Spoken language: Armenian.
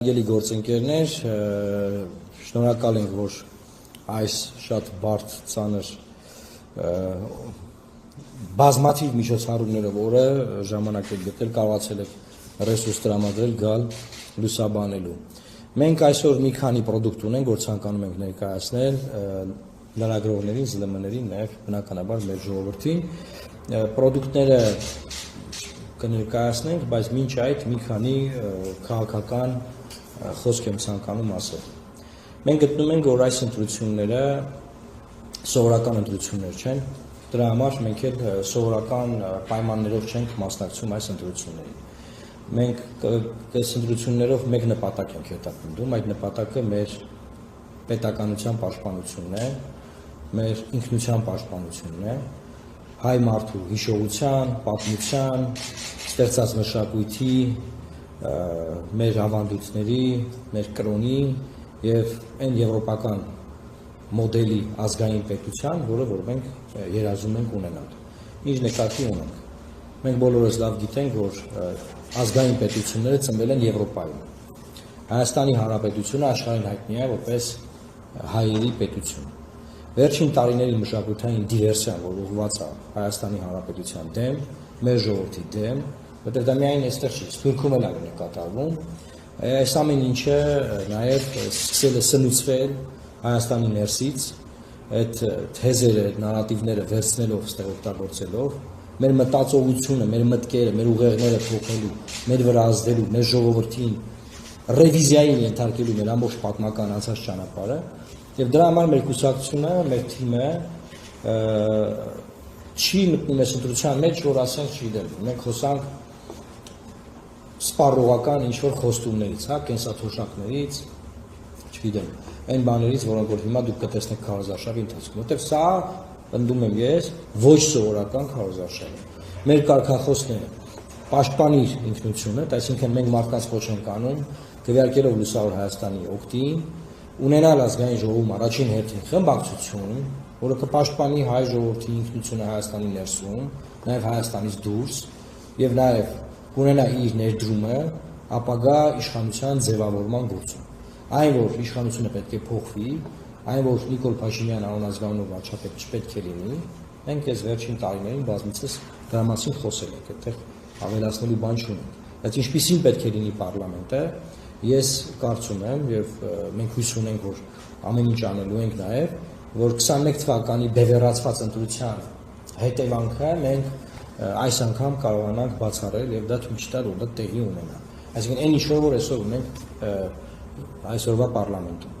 Գելի գործընկերներ, շնորհակալ ենք, որ այս շատ բարդ ծանր բազմաթիվ միջոցառումներով օրը ժամանակ եք գտել, կարողացել եք ռեսուրս տրամադրել գալ լուսաբանելու։ Մենք այսօր մի քանի պրոդուկտ ունենք, որ ցանկանում ենք ներկայացնել լրագրողներին, ԶԼՄ-ներին, նաև բնականաբար մեր ժողովրդին։ Պրոդուկտները կներկայացնենք, բայց մինչ այդ մի քանի քաղաքական խոսք եմ ցանկանում ասել։ Մենք գտնում ենք, որ այս ընտրությունները սովորական ընտրություններ չեն, դրա համար մենք էլ սովորական պայմաններով չենք մասնակցում այս ընտրություններին։ Մենք այս ընտրություններով մեկ նպատակ ենք հետապնդում, այդ նպատակը մեր պետականության պաշտպանությունն է, մեր ինքնության պաշտպանությունն է, հայ մարդու հիշողության, պատմության, ստեղծած մշակույթի, մեր ավանդույթների, մեր կրոնի եւ այն եվրոպական մոդելի ազգային պետության, որը որ մենք երազում ենք ունենալ։ Ինչ նկատի ունենք։ Մենք բոլորս լավ գիտենք, որ ազգային պետությունները ծնվել են Եվրոպայում։ Հայաստանի Հանրապետությունը աշխարհին հայտնի է որպես հայերի պետություն։ Վերջին տարիների մշակութային դիվերսիան, որ ուղղված է Հայաստանի Հանրապետության դեմ, մեր ժողովրդի դեմ, որտեղ դա միայն այստեղ չի, Սփյուռքում էլ այն է կատարվում, այս ամեն ինչը նաև սկսել է սնուցվել Հայաստանի ներսից, այդ թեզերը, այդ նարատիվները վերցնելով, ստեղ օգտագործելով, մեր մտածողությունը, մեր մտքերը, մեր ուղեղները փոխելու, մեր վրա ազդելու, մեր ժողովրդին ռևիզիային ենթարկելու մեր ամբողջ պատմական անցած ճանապարհը, եւ դրա համար մեր կուսակցությունը, մեր թիմը չի մտնում այս ընտրության մեջ, որ ասենք չգիտեմ, մենք խոսանք սպառողական ինչ-որ խոստումներից, հա, կենսաթոշակներից, չգիտեմ, այն բաներից, որոնք որ հիմա դուք կտեսնեք քարոզարշավի ընթացքում, որտեղ սա, ընդդում եմ ես, ոչ սովորական քարոզարշավ է։ Մեր կարգախոսն է պաշտպանիր ինքնությունդ, այսինքն մենք մարդկանց ոչ ենք անում, քվեարկելով լուսավոր Հայաստանի օգտին, ունենալ ազգային ժողովում առաջին հերթին խմբակցություն, որը կպաշտպանի հայ ժողովրդի ինքնությունը Հայաստանի ներսում, նաև Հայաստանից դուրս, եւ նաև ունենա իր ներդրումը ապագա իշխանության ձևավորման գործում։ Այն, որ իշխանությունը պետք է փոխվի, այն, որ Նիկոլ Փաշինյան անոնազգանունով վարչապետ չպետք է լինի, մենք այս վերջին տարիներին բազմիցս դրա մասին խոսել ենք, այդտեղ ավելացնելու բան չունենք։ Բայց ինչպիսին պետք է լինի պարլամենտը, ես կարծում եմ եւ մենք հույս ունենք, որ ամեն ինչ անելու ենք նաեւ, որ 21 թվականի բևեռացված ընտրության հետևանքը մենք այս անգամ կարողանանք բացառել եւ դա ցույց տալ, որ դա տեղի ունենա։ Այսինքն այն ինչ որ այսօր ունենք այսօրվա պարլամենտում։